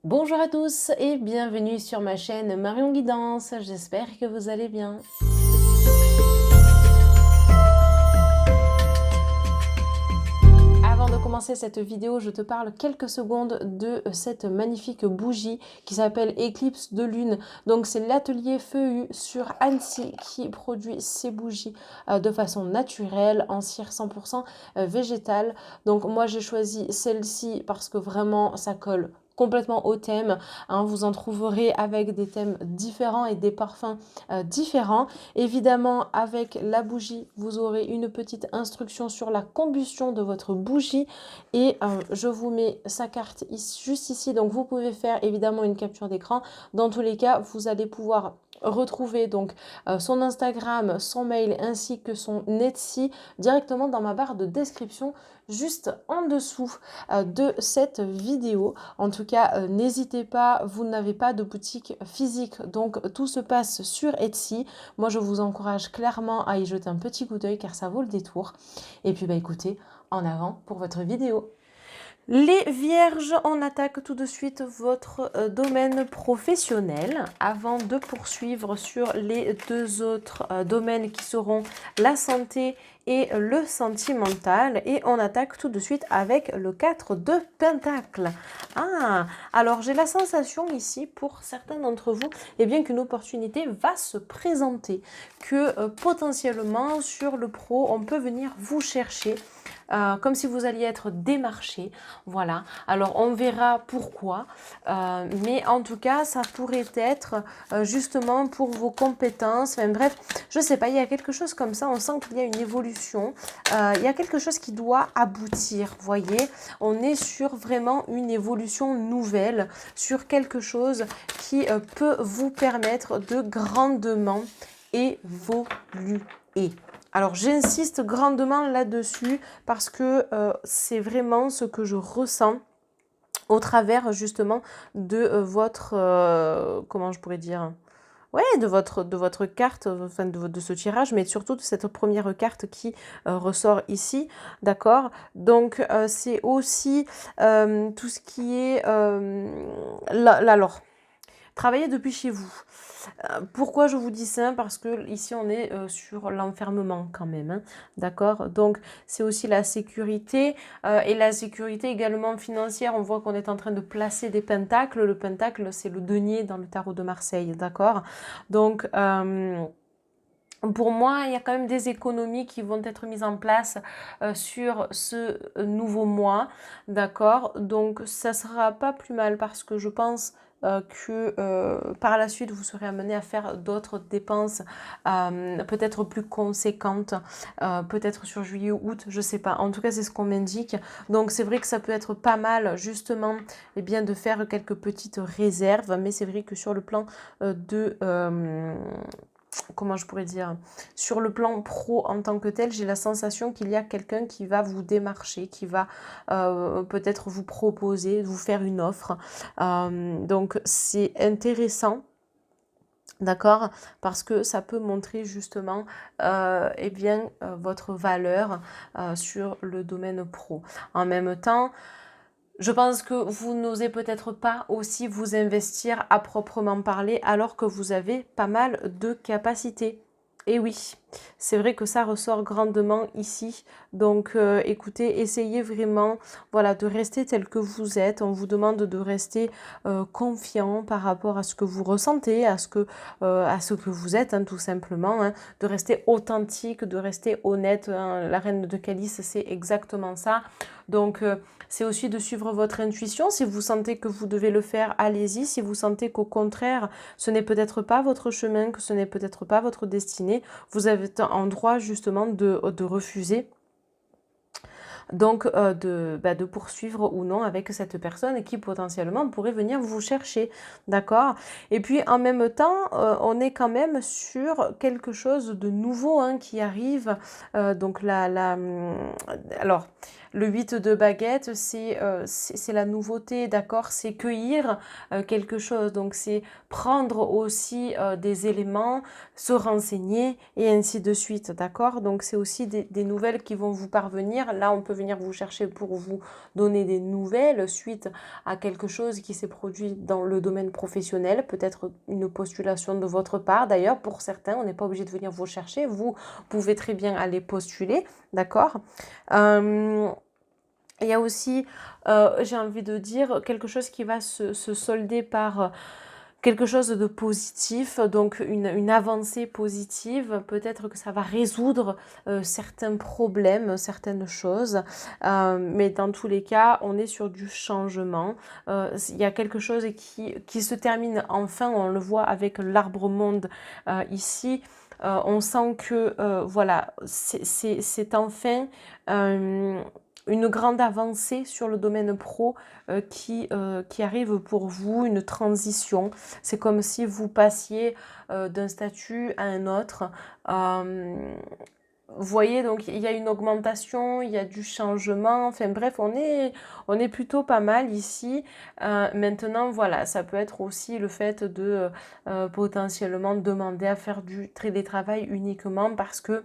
Bonjour à tous et bienvenue sur ma chaîne Marion Guidance, j'espère que vous allez bien. Avant de commencer cette vidéo, je te parle quelques secondes de cette magnifique bougie qui s'appelle Éclipse de Lune. Donc c'est l'atelier Feu sur Annecy qui produit ces bougies de façon naturelle, en cire 100% végétale. Donc moi j'ai choisi celle-ci parce que vraiment ça colle complètement au thème, hein. Vous en trouverez avec des thèmes différents et des parfums différents. Évidemment, avec la bougie, vous aurez une petite instruction sur la combustion de votre bougie et je vous mets sa carte juste ici. Donc, vous pouvez faire évidemment une capture d'écran. Dans tous les cas, vous allez pouvoir retrouver donc son Instagram, son mail ainsi que son Etsy directement dans ma barre de description juste en dessous de cette vidéo. En tout cas, n'hésitez pas, vous n'avez pas de boutique physique, donc tout se passe sur Etsy. Moi, je vous encourage clairement à y jeter un petit coup d'œil car ça vaut le détour. Et puis, bah écoutez, en avant pour votre vidéo. Les vierges, on attaque tout de suite votre domaine professionnel avant de poursuivre sur les deux autres domaines qui seront la santé et le sentimental. Et on attaque tout de suite avec le 4 de Pentacles. Ah, alors j'ai la sensation ici pour certains d'entre vous eh bien qu'une opportunité va se présenter, que potentiellement sur le pro, on peut venir vous chercher. Comme si vous alliez être démarché, voilà. Alors on verra pourquoi, mais en tout cas ça pourrait être justement pour vos compétences. Enfin bref, je sais pas, il y a quelque chose comme ça. On sent qu'il y a une évolution, il y a quelque chose qui doit aboutir. Voyez, on est sur vraiment une évolution nouvelle, sur quelque chose qui peut vous permettre de grandement évoluer. Alors j'insiste grandement là-dessus parce que c'est vraiment ce que je ressens au travers justement de votre, comment je pourrais dire, ouais, de votre carte, enfin de ce tirage, mais surtout de cette première carte qui ressort ici, d'accord. Donc c'est aussi tout ce qui est, alors, travailler depuis chez vous. Pourquoi je vous dis ça? Parce que ici on est sur l'enfermement quand même, hein, d'accord? Donc c'est aussi la sécurité et la sécurité également financière. On voit qu'on est en train de placer des pentacles. Le pentacle, c'est le denier dans le tarot de Marseille, d'accord? Donc pour moi, il y a quand même des économies qui vont être mises en place sur ce nouveau mois, d'accord? Donc, ça sera pas plus mal parce que je pense que par la suite, vous serez amené à faire d'autres dépenses peut-être plus conséquentes, peut-être sur juillet ou août, je sais pas. En tout cas, c'est ce qu'on m'indique. Donc, c'est vrai que ça peut être pas mal, justement, eh bien, de faire quelques petites réserves, mais c'est vrai que sur le plan de comment je pourrais dire, sur le plan pro en tant que tel, j'ai la sensation qu'il y a quelqu'un qui va vous démarcher, qui va peut-être vous proposer, vous faire une offre. Donc c'est intéressant. D'accord, parce que ça peut montrer justement eh bien, votre valeur sur le domaine pro. En même temps, je pense que vous n'osez peut-être pas aussi vous investir à proprement parler alors que vous avez pas mal de capacités. Et oui, c'est vrai que ça ressort grandement ici. Donc écoutez, essayez vraiment voilà, de rester tel que vous êtes. On vous demande de rester confiant par rapport à ce que vous ressentez, à ce que vous êtes, hein, tout simplement. Hein, de rester authentique, de rester honnête. Hein. La reine de Calice, c'est exactement ça. Donc c'est aussi de suivre votre intuition. Si vous sentez que vous devez le faire, allez-y. Si vous sentez qu'au contraire, ce n'est peut-être pas votre chemin, que ce n'est peut-être pas votre destinée, vous avez en droit justement de refuser. Donc de poursuivre ou non avec cette personne qui potentiellement pourrait venir vous chercher, d'accord? Et puis en même temps, on est quand même sur quelque chose de nouveau hein, qui arrive. Donc alors, Le 8 de baguette, c'est la nouveauté, d'accord? C'est cueillir quelque chose. Donc, c'est prendre aussi des éléments, se renseigner et ainsi de suite, d'accord? Donc, c'est aussi des nouvelles qui vont vous parvenir. Là, on peut venir vous chercher pour vous donner des nouvelles suite à quelque chose qui s'est produit dans le domaine professionnel, peut-être une postulation de votre part. D'ailleurs, pour certains, on n'est pas obligé de venir vous chercher. Vous pouvez très bien aller postuler, d'accord? Il y a aussi, j'ai envie de dire, quelque chose qui va se solder par quelque chose de positif, donc une avancée positive. Peut-être que ça va résoudre certains problèmes, certaines choses, mais dans tous les cas, on est sur du changement. Il y a quelque chose qui se termine enfin, on le voit avec l'arbre monde ici. On sent que voilà, c'est enfin une grande avancée sur le domaine pro qui arrive pour vous, une transition. C'est comme si vous passiez d'un statut à un autre. Vous voyez, donc il y a une augmentation, il y a du changement, enfin bref, on est plutôt pas mal ici. Maintenant, voilà, ça peut être aussi le fait de potentiellement demander à faire du télétravail uniquement parce que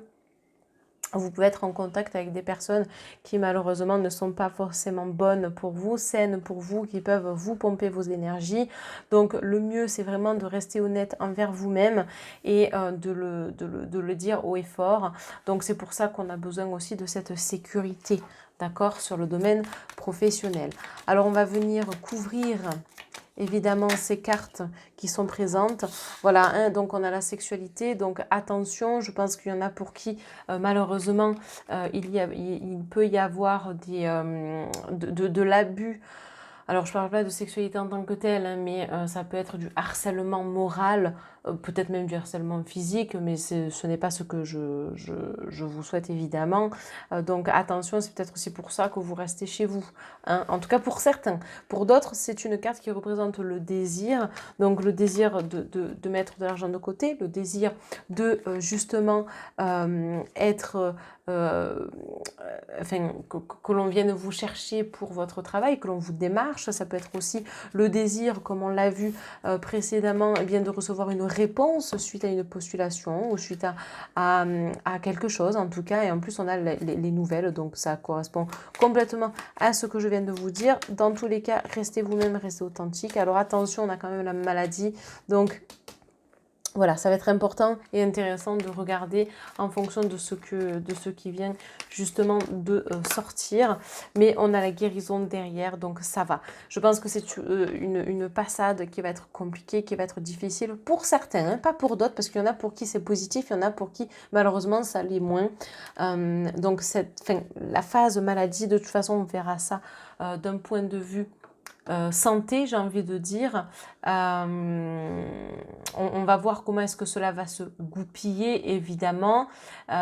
vous pouvez être en contact avec des personnes qui malheureusement ne sont pas forcément bonnes pour vous, saines pour vous, qui peuvent vous pomper vos énergies. Donc le mieux, c'est vraiment de rester honnête envers vous-même et de le dire haut et fort. Donc c'est pour ça qu'on a besoin aussi de cette sécurité, d'accord, sur le domaine professionnel. Alors on va venir couvrir évidemment ces cartes qui sont présentes. Voilà, hein, donc on a la sexualité, donc attention, je pense qu'il y en a pour qui malheureusement il peut y avoir de l'abus. Alors je ne parle pas de sexualité en tant que telle, hein, mais ça peut être du harcèlement moral, peut-être même du harcèlement physique, mais ce n'est pas ce que je vous souhaite évidemment. Donc attention, c'est peut-être aussi pour ça que vous restez chez vous, hein, en tout cas pour certains. Pour d'autres, c'est une carte qui représente le désir, donc le désir de mettre de l'argent de côté, le désir de justement être... enfin, que l'on vienne vous chercher pour votre travail, que l'on vous démarche. Ça peut être aussi le désir, comme on l'a vu précédemment, eh bien, de recevoir une réponse suite à une postulation ou suite à quelque chose en tout cas. Et en plus, on a les nouvelles, donc ça correspond complètement à ce que je viens de vous dire. Dans tous les cas, restez vous-même, restez authentique. Alors attention, on a quand même la maladie, donc voilà, ça va être important et intéressant de regarder en fonction de ce qui vient justement de sortir. Mais on a la guérison derrière, donc ça va. Je pense que c'est une passade qui va être compliquée, qui va être difficile pour certains, hein, pas pour d'autres, parce qu'il y en a pour qui c'est positif, il y en a pour qui malheureusement ça l'est moins. Donc la phase maladie, de toute façon, on verra ça d'un point de vue santé, j'ai envie de dire. On va voir comment est-ce que cela va se goupiller, évidemment,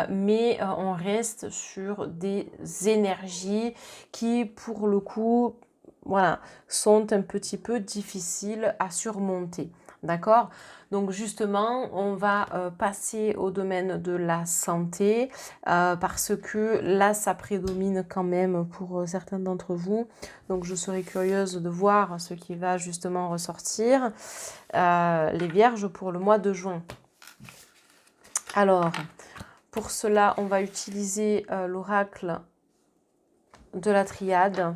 mais on reste sur des énergies qui, pour le coup, voilà, sont un petit peu difficiles à surmonter. D'accord? Donc justement, on va passer au domaine de la santé parce que là, ça prédomine quand même pour certains d'entre vous. Donc je serais curieuse de voir ce qui va justement ressortir. Les vierges pour le mois de juin. Alors, pour cela, on va utiliser l'oracle de la triade.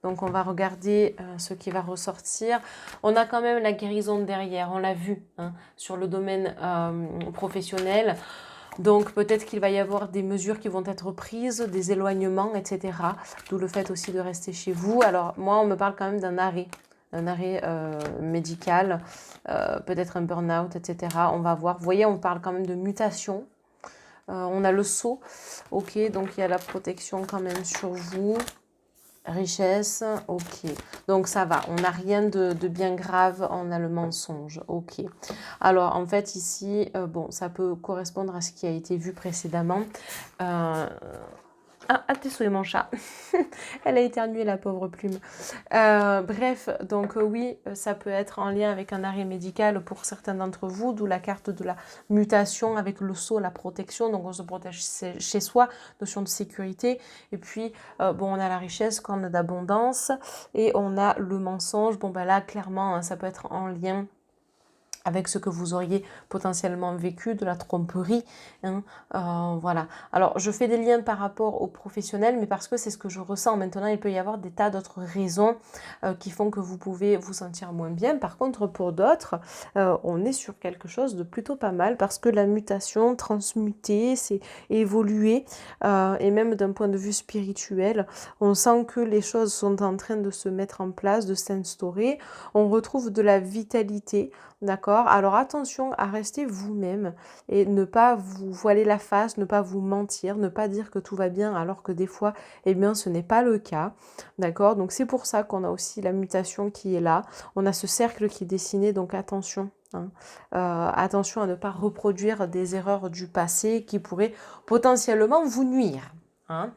Donc, on va regarder ce qui va ressortir. On a quand même la guérison derrière, on l'a vu hein, sur le domaine professionnel. Donc, peut-être qu'il va y avoir des mesures qui vont être prises, des éloignements, etc. D'où le fait aussi de rester chez vous. Alors, moi, on me parle quand même d'un arrêt médical, peut-être un burn-out, etc. On va voir. Vous voyez, on parle quand même de mutation. On a le sceau. Ok, donc il y a la protection quand même sur vous. Richesse, ok. Donc ça va, on n'a rien de bien grave, on a le mensonge, ok. Alors en fait ici, bon, ça peut correspondre à ce qui a été vu précédemment. à tes souhaits, mon chat. Elle a éternué, la pauvre plume. Bref, donc oui, ça peut être en lien avec un arrêt médical pour certains d'entre vous, d'où la carte de la mutation avec le sceau, la protection. Donc on se protège chez soi, notion de sécurité. Et puis, bon, on a la richesse, qu'on a d'abondance, et on a le mensonge. Bon, ben là, clairement, hein, ça peut être en lien avec ce que vous auriez potentiellement vécu, de la tromperie, hein, voilà. Alors, je fais des liens par rapport aux professionnels, mais parce que c'est ce que je ressens. Maintenant, il peut y avoir des tas d'autres raisons qui font que vous pouvez vous sentir moins bien. Par contre, pour d'autres, on est sur quelque chose de plutôt pas mal, parce que la mutation, transmuter, c'est évoluer, et même d'un point de vue spirituel, on sent que les choses sont en train de se mettre en place, de s'instaurer. On retrouve de la vitalité. D'accord? Alors attention à rester vous-même et ne pas vous voiler la face, ne pas vous mentir, ne pas dire que tout va bien alors que des fois, eh bien, ce n'est pas le cas. D'accord? Donc c'est pour ça qu'on a aussi la mutation qui est là. On a ce cercle qui est dessiné, donc attention. Hein. Attention à ne pas reproduire des erreurs du passé qui pourraient potentiellement vous nuire. Hein.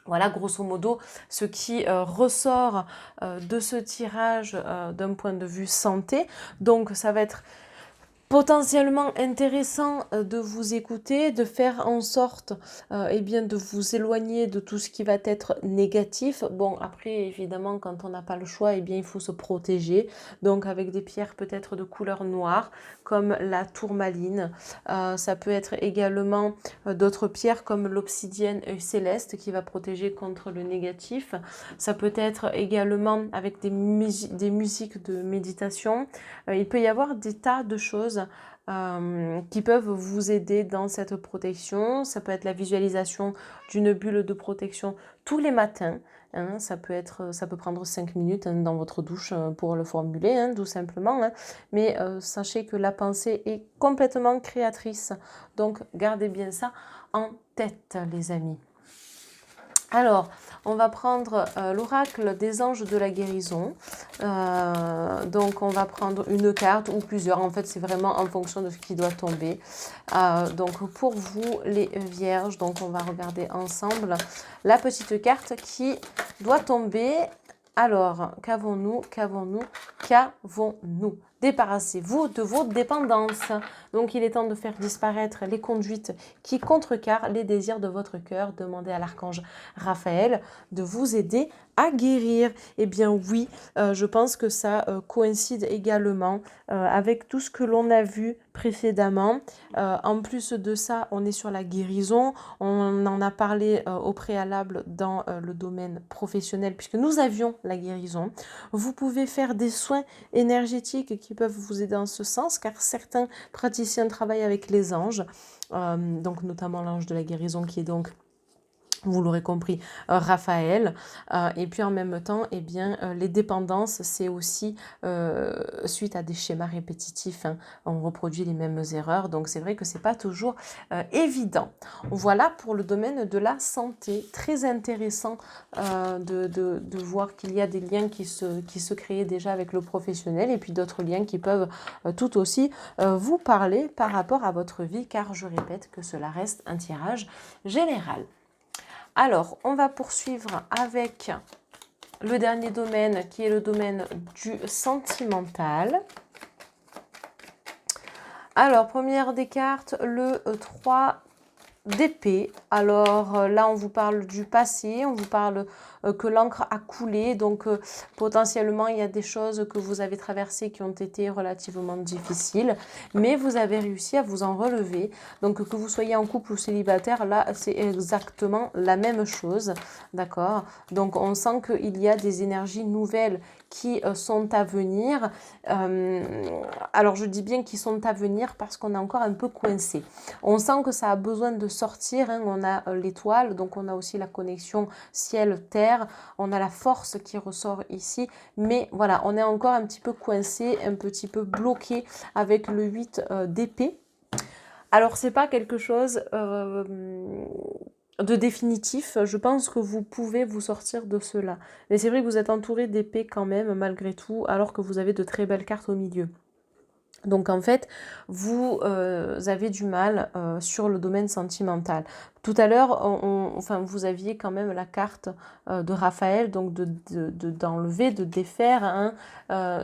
Voilà, grosso modo, ce qui ressort de ce tirage d'un point de vue santé. Donc, ça va être potentiellement intéressant de vous écouter, de faire en sorte eh bien, de vous éloigner de tout ce qui va être négatif. Bon, après, évidemment, quand on n'a pas le choix, eh bien, il faut se protéger. Donc, avec des pierres peut-être de couleur noire, comme la tourmaline. Ça peut être également d'autres pierres comme l'obsidienne céleste qui va protéger contre le négatif. Ça peut être également avec des musiques de méditation. Il peut y avoir des tas de choses qui peuvent vous aider dans cette protection. Ça peut être la visualisation d'une bulle de protection tous les matins. Hein, ça peut prendre 5 minutes hein, dans votre douche pour le formuler, hein, tout simplement. Hein. Mais sachez que la pensée est complètement créatrice. Donc, gardez bien ça en tête, les amis. Alors, on va prendre l'oracle des anges de la guérison. Donc, on va prendre une carte ou plusieurs. En fait, c'est vraiment en fonction de ce qui doit tomber. Donc, pour vous, les vierges, donc on va regarder ensemble la petite carte qui doit tomber. Alors, qu'avons-nous? Débarrassez-vous de vos dépendances. Donc, il est temps de faire disparaître les conduites qui contrecarrent les désirs de votre cœur. Demandez à l'archange Raphaël de vous aider à guérir. Eh bien oui, je pense que ça coïncide également avec tout ce que l'on a vu précédemment. En plus de ça, on est sur la guérison. On en a parlé au préalable dans le domaine professionnel puisque nous avions la guérison. Vous pouvez faire des soins énergétiques qui peuvent vous aider en ce sens car certains praticiens travaillent avec les anges, donc notamment l'ange de la guérison qui est donc, vous l'aurez compris, Raphaël. Et puis en même temps, eh bien, les dépendances, c'est aussi suite à des schémas répétitifs. Hein, on reproduit les mêmes erreurs. Donc c'est vrai que c'est pas toujours évident. Voilà pour le domaine de la santé. Très intéressant de voir qu'il y a des liens qui se créent déjà avec le professionnel et puis d'autres liens qui peuvent tout aussi vous parler par rapport à votre vie, car je répète que cela reste un tirage général. Alors, on va poursuivre avec le dernier domaine qui est le domaine du sentimental. Alors, première des cartes, le 3 d'épée. Alors là, on vous parle du passé, on vous parle que l'encre a coulé, donc potentiellement il y a des choses que vous avez traversées qui ont été relativement difficiles, mais vous avez réussi à vous en relever. Donc que vous soyez en couple ou célibataire, là c'est exactement la même chose, d'accord? Donc on sent qu'il y a des énergies nouvelles qui sont à venir. Alors je dis bien qu'ils sont à venir parce qu'on est encore un peu coincé. On sent que ça a besoin de sortir, hein. On a l'étoile, donc on a aussi la connexion ciel-terre, on a la force qui ressort ici, mais voilà, on est encore un petit peu coincé, un petit peu bloqué avec le 8 d'épée. Alors c'est pas quelque chose de définitif, je pense que vous pouvez vous sortir de cela. Mais c'est vrai que vous êtes entouré d'épées quand même, malgré tout, alors que vous avez de très belles cartes au milieu. Donc en fait, vous avez du mal sur le domaine sentimental. Tout à l'heure, enfin, vous aviez quand même la carte de Raphaël, donc d'enlever, de défaire hein,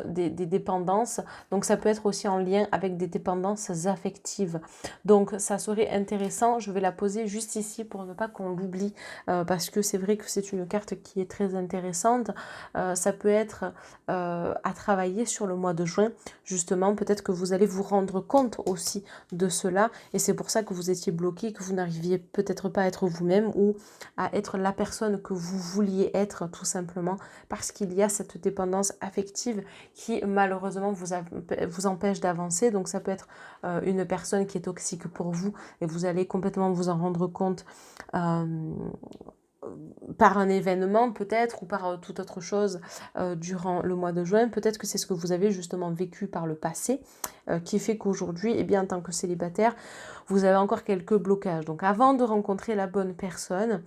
des dépendances. Donc ça peut être aussi en lien avec des dépendances affectives. Donc ça serait intéressant, je vais la poser juste ici pour ne pas qu'on l'oublie, parce que c'est vrai que c'est une carte qui est très intéressante. Ça peut être à travailler sur le mois de juin. Justement, peut-être que vous allez vous rendre compte aussi de cela et c'est pour ça que vous étiez bloqué, que vous n'arriviez peut-être pas à être vous-même ou à être la personne que vous vouliez être tout simplement parce qu'il y a cette dépendance affective qui malheureusement vous empêche d'avancer. Donc ça peut être une personne qui est toxique pour vous et vous allez complètement vous en rendre compte par un événement peut-être ou par toute autre chose durant le mois de juin. Peut-être que c'est ce que vous avez justement vécu par le passé qui fait qu'aujourd'hui, eh bien, en tant que célibataire, vous avez encore quelques blocages. Donc avant de rencontrer la bonne personne,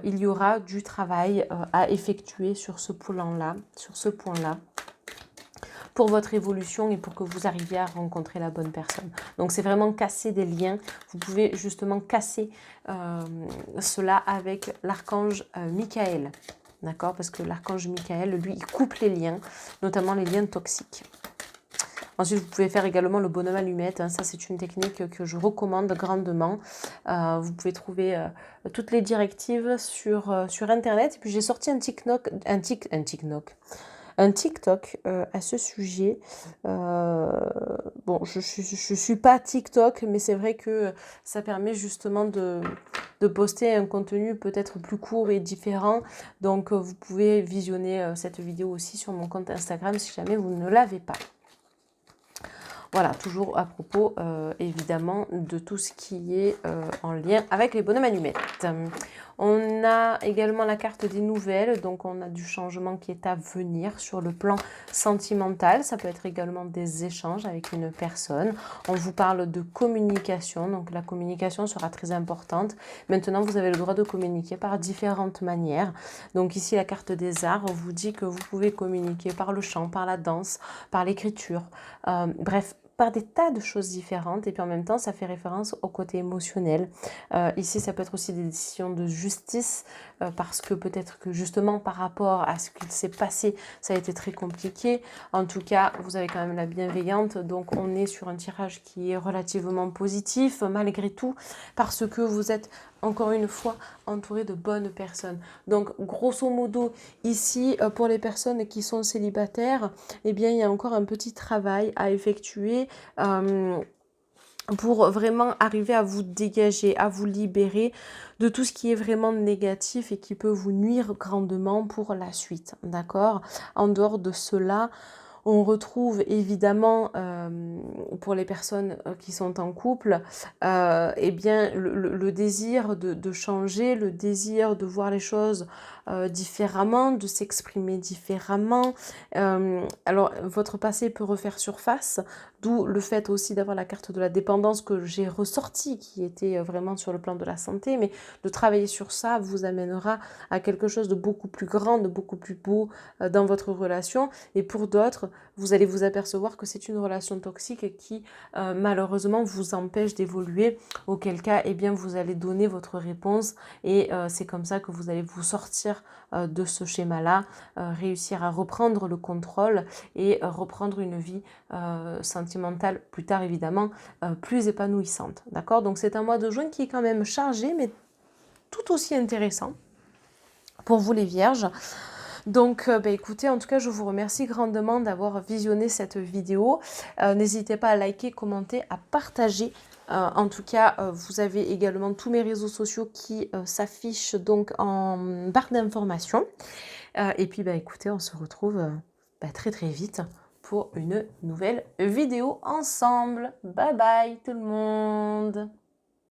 il y aura du travail à effectuer sur ce plan-là, pour votre évolution et pour que vous arriviez à rencontrer la bonne personne. Donc c'est vraiment casser des liens. Vous pouvez justement casser cela avec l'archange Michael. D'accord? Parce que l'archange Michael, lui, il coupe les liens, notamment les liens toxiques. Ensuite, vous pouvez faire également le bonhomme allumette. Hein. Ça, c'est une technique que je recommande grandement. Vous pouvez trouver toutes les directives sur Internet. Et puis, j'ai sorti un TikTok à ce sujet. Bon, je suis pas TikTok, mais c'est vrai que ça permet justement de poster un contenu peut-être plus court et différent. Donc, vous pouvez visionner cette vidéo aussi sur mon compte Instagram si jamais vous ne l'avez pas. Voilà, toujours à propos évidemment de tout ce qui est en lien avec les bonhommes allumettes. On a également la carte des nouvelles, donc on a du changement qui est à venir sur le plan sentimental. Ça peut être également des échanges avec une personne. On vous parle de communication, donc la communication sera très importante. Maintenant, vous avez le droit de communiquer par différentes manières. Donc ici, la carte des arts vous dit que vous pouvez communiquer par le chant, par la danse, par l'écriture. Bref, par des tas de choses différentes et puis en même temps ça fait référence au côté émotionnel. Ici ça peut être aussi des décisions de justice parce que peut-être que justement par rapport à ce qu'il s'est passé ça a été très compliqué. En tout cas vous avez quand même la bienveillante, donc on est sur un tirage qui est relativement positif malgré tout parce que vous êtes encore une fois entouré de bonnes personnes. Donc grosso modo ici pour les personnes qui sont célibataires, eh bien il y a encore un petit travail à effectuer pour vraiment arriver à vous dégager, à vous libérer de tout ce qui est vraiment négatif et qui peut vous nuire grandement pour la suite, d'accord? En dehors de cela, on retrouve évidemment pour les personnes qui sont en couple, eh bien le désir de changer, le désir de voir les choses différemment, de s'exprimer différemment. Alors votre passé peut refaire surface, d'où le fait aussi d'avoir la carte de la dépendance que j'ai ressortie, qui était vraiment sur le plan de la santé, mais de travailler sur ça vous amènera à quelque chose de beaucoup plus grand, de beaucoup plus beau dans votre relation. Et pour d'autres, vous allez vous apercevoir que c'est une relation toxique qui malheureusement vous empêche d'évoluer, auquel cas eh bien, vous allez donner votre réponse et c'est comme ça que vous allez vous sortir de ce schéma-là, réussir à reprendre le contrôle et reprendre une vie sentimentale plus tard évidemment plus épanouissante. D'accord? Donc c'est un mois de juin qui est quand même chargé mais tout aussi intéressant pour vous les vierges. Donc écoutez, en tout cas je vous remercie grandement d'avoir visionné cette vidéo. N'hésitez pas à liker, commenter, à partager. En tout cas, vous avez également tous mes réseaux sociaux qui s'affichent donc en barre d'informations. Et puis écoutez, on se retrouve très très vite pour une nouvelle vidéo ensemble. Bye bye tout le monde!